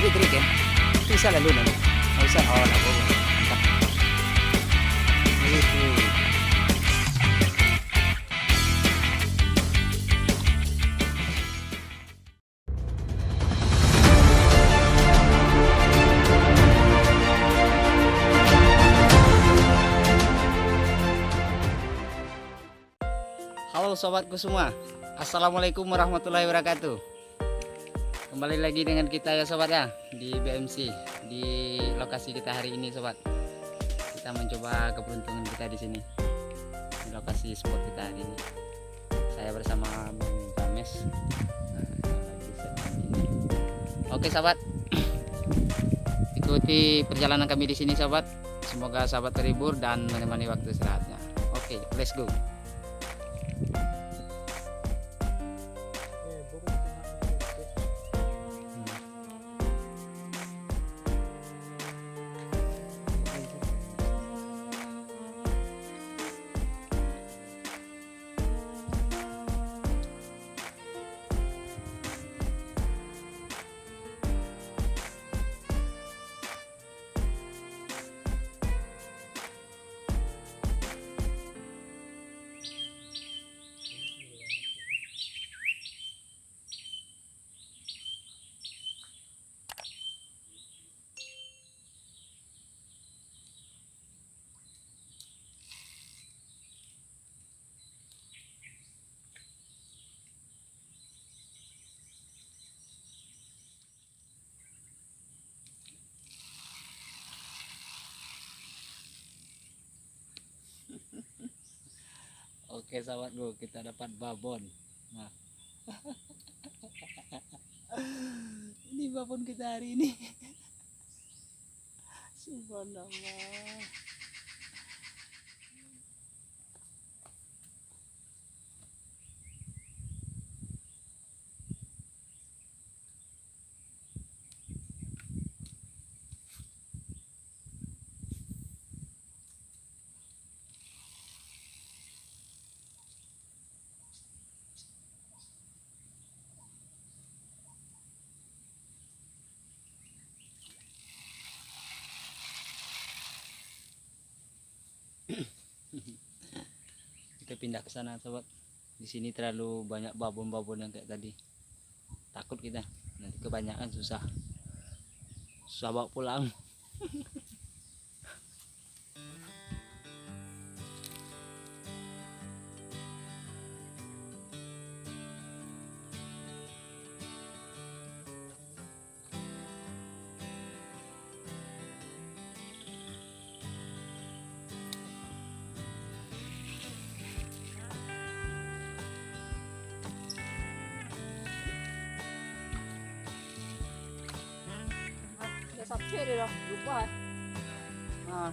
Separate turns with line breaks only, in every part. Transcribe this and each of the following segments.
Trik-trik ya. Bisa lalu nanti. Nggak usah. Oh, nggak boleh. Mantap. Gitu. Halo sobatku semua, assalamualaikum warahmatullahi wabarakatuh. Kembali lagi dengan kita ya sobat ya, di BMC, di lokasi kita hari ini sobat. Kita mencoba keberuntungan kita di sini, di lokasi spot kita hari ini. Saya bersama Bang James. Oke sobat, ikuti perjalanan kami di sini sobat. Semoga sahabat terhibur dan menemani waktu istirahatnya. Oke, let's go. Oke sahabatku, kita dapat babon. Nah, ini babon kita hari ini. Subhanallah. Kita pindah ke sana sobat. Di sini terlalu banyak babon-babon yang kayak tadi. Takut kita nanti kebanyakan susah bawa pulang. Sampai deh dong, lupa. Nah.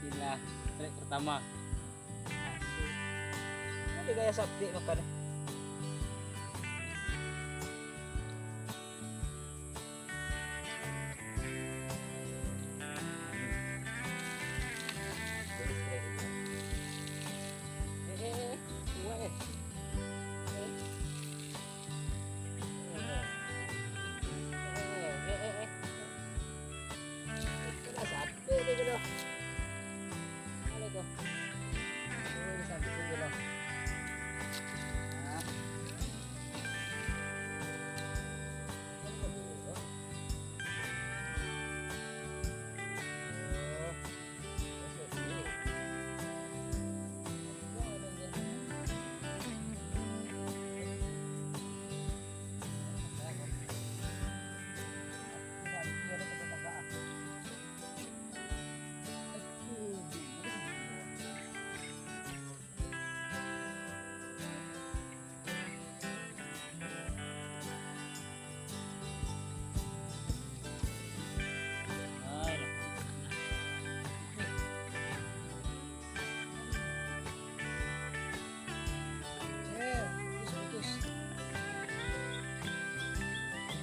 Gila, trek pertama. Ada gaya sabdi makanya.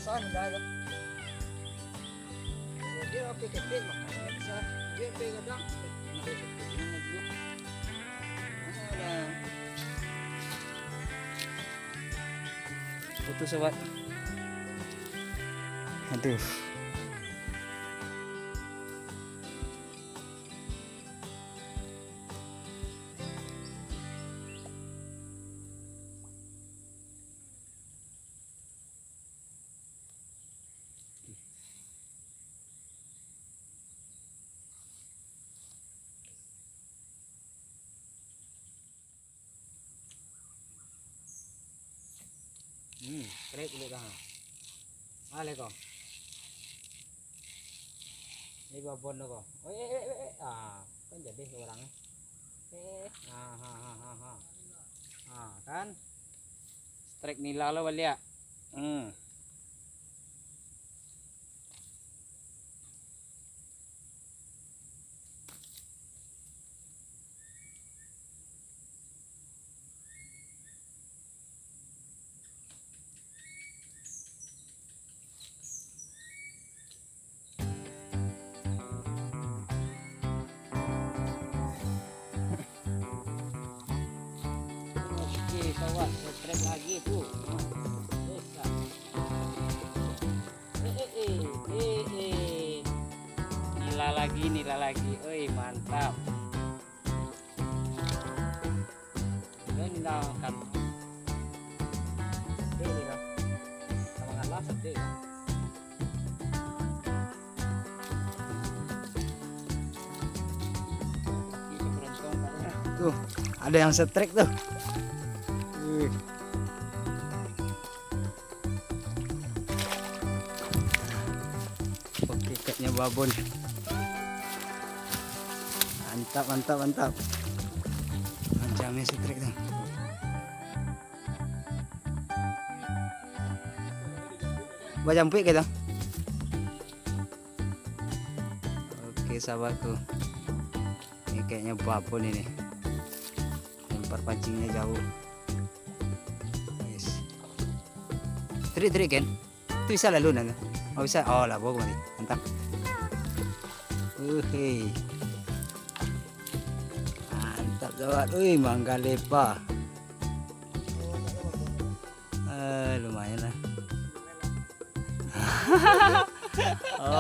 Saan dagat. Dia api kecil makanya bisa dia pegadang. putus sobat. Aduh. Straight dulu dah. Ale kau. Ini babon kau. Kan jadi orangnya. Kan. Strike nila lo balik ya. Sobat, strike lagi tuh. Nila lagi. Oi, mantap. Ini dah kan. Ini kan. Sama ngalah sedih. Tuh, ada yang strike tuh. Oke, kayaknya babon. Mantap. Macamnya strike tuh. Bajampuik kita. Oke, sahabatku. Ini kayaknya babon ini. Lempar pancingnya jauh. Trik kan? Itu bisa lalu nanti. Oh bisa. Oh lah, bagus mati. Mantap. Mantap sobat. Mangga lepa. Lumayan lah.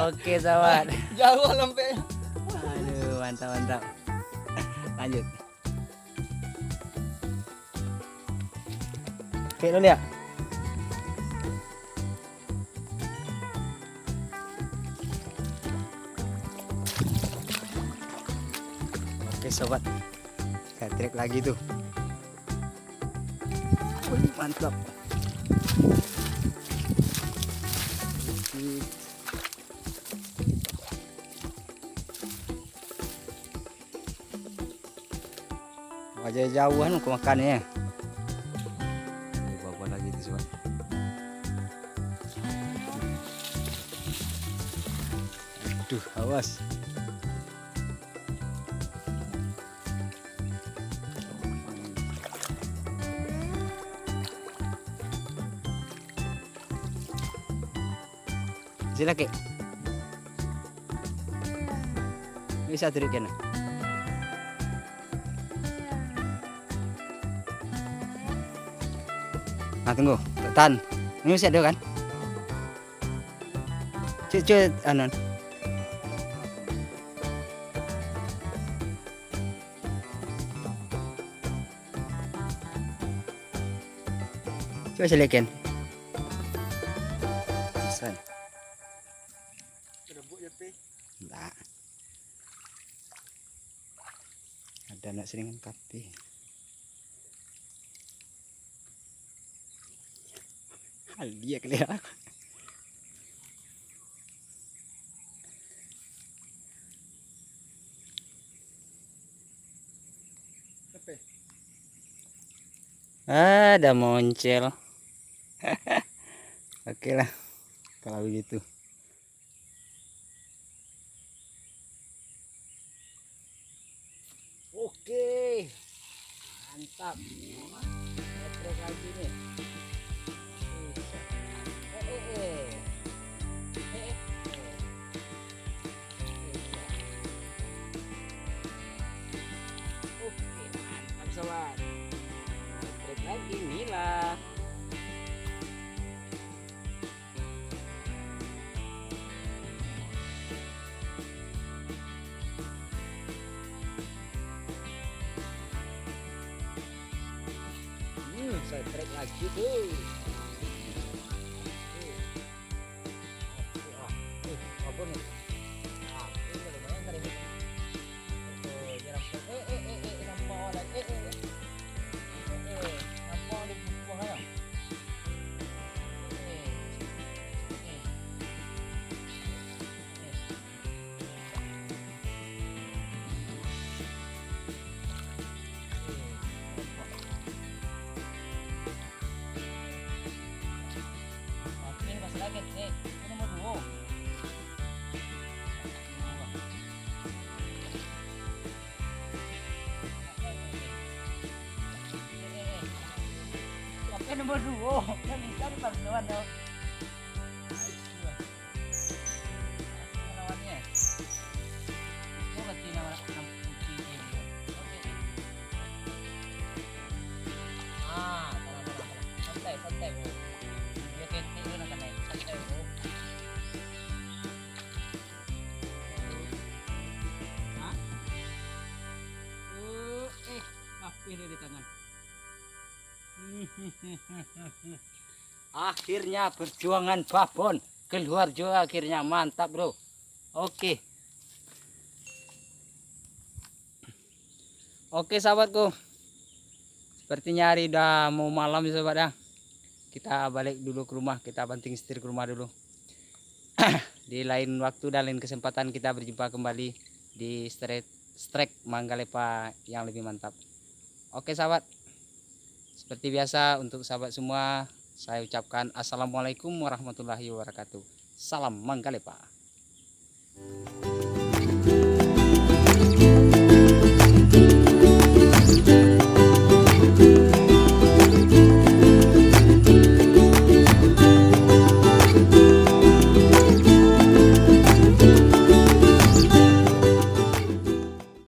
Oke sobat.
Jauh lampe.
Aduh, mantap. Lanjut. Oke, lo lihat. Oke sobat, saya trek lagi tuh. Mantap. Wajah jauhan aku makannya. Ini bawa lagi tuh sobat. Aduh, awas. Sila ke. Bisa tarik kan? Nah, tunggu. Tahan. Ini masih ada kan? Cuy, anon. Coba silakan. San. Enggak. Ada nak seringan kape. Hal dia kelihatan. Ada moncel. Oke lah kalau begitu. Oke, mantap. Trek lagi nih. Oke, mantap sobat. Trek lagi nila. trek lagi tuh. Apa nih? Ini lumayan kali ini. Tuh, jeram. Nampak ada. Nampak ada buah ya. Oke, masih lagi nih. Ini nomor 2. Oke, nomor 2. Kan bisa di paduan dong. Lawannya. Oh, berarti nama kunci ini. Oke. Tenang. Santai, Bu. Dia ketik dulu nak naik. Santai, Bu. Hah? Apa ini di tangan? Akhirnya perjuangan babon keluar juga akhirnya, mantap bro. Oke sahabatku, sepertinya hari udah mau malam ya sahabat ya. Kita balik dulu ke rumah, kita banting setir ke rumah dulu. Di lain waktu dan lain kesempatan kita berjumpa kembali di strike Manggalepa yang lebih mantap. Oke sahabat, seperti biasa untuk sahabat semua saya ucapkan assalamualaikum warahmatullahi wabarakatuh. Salam Manggalepa.